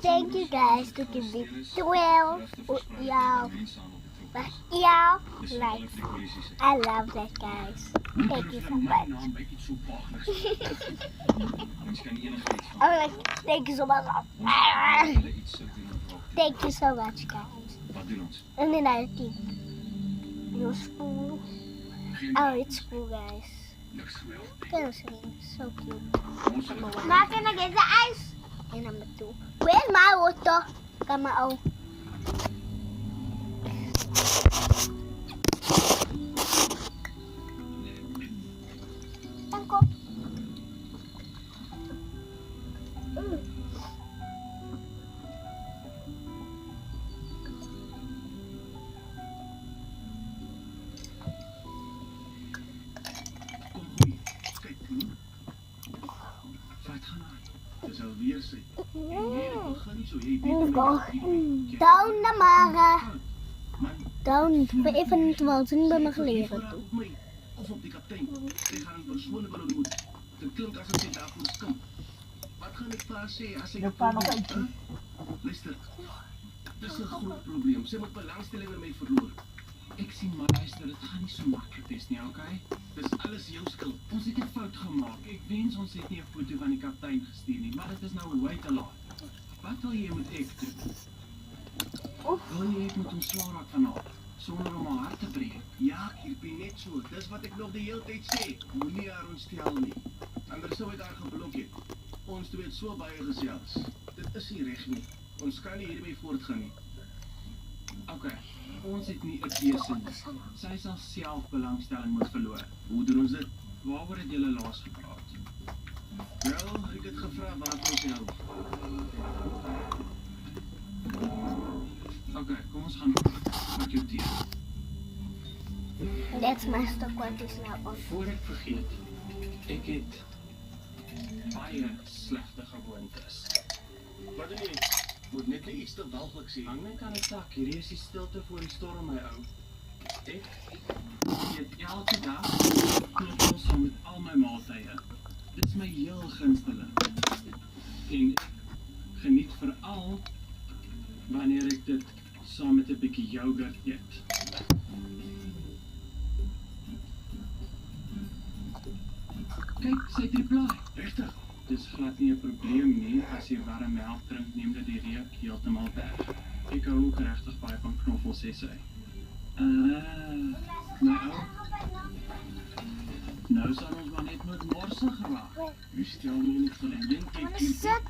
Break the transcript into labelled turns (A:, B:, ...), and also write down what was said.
A: thank you guys to give me 12 likes. I love that, guys. Thank you so much. I'm like, thank you so much. Thank you so much, guys. And then I think your spool. Oh, it's cool, guys. Look so cute. Now can I get the ice? And number 2. Where's my water? Come on. Tangko. Down na Mara. Down. Even bij me geleren toe.
B: Of op die kaptein. Sy gaan 'n persoonlike wil ontmoet. Dit klink asof sy daarvoor skimp. Wat gaan ek vir haar sê as sy luister. Dis 'n groot probleem. Sy moet belangstelling in my verloor. Ek sien maar luister, dit gaan nie so maklik wees nie, okay? Dis alles jou skuld. Ons het 'n fout gemaak. Ek wens ons het nie 'n foto van die kaptein gestuur nie, maar dit is nou way te laat. Wat wil jy met ek doen? Wil jy ek moet ontslaa raak vanavond? Sonder om haar hart te breek. Ja, Kirpie, net so. Dis wat ek nog die hele tyd sê. Moenie haar ontstel nie. Anders sou ek haar geblok het. Ons twee het so baie gesels. Dit is nie reg nie. Ons kan nie hiermee voortgaan nie. Okay, ons het nie 'n keuse nie. Sy sal self belangstelling moet verloor. Hoe doen ons dit? Waaroor het julle laas gepraat? Wel, ek het gevra wat ons help. Okay, kom ons gaan met jou tee.
A: That's my stock what is now on.
B: Voor ek vergeet, ek het baie slegte gewoontes. Wat doen jy? Moet net nie iets te walglik sê. Hang net aan die tak, hier is die stilte voor die storm, my ou. Ek eet elke dag knoffels saam met al my maaltye. Dit is my heel gunsteling. En ek geniet veral wanneer ek dit saam met 'n bietjie yoghurt eet. Kyk, sy het reply. Regtig? Dis glad nie 'n probleem nie. As jy warm melk drink, neem dit die reuk heeltemal weg. Ek hou ook regtig baie van knoffels, sê sy. My ou. Nou sal ons maar net met morsig raak. Wie stel my nie vir 'n ding,
A: Sit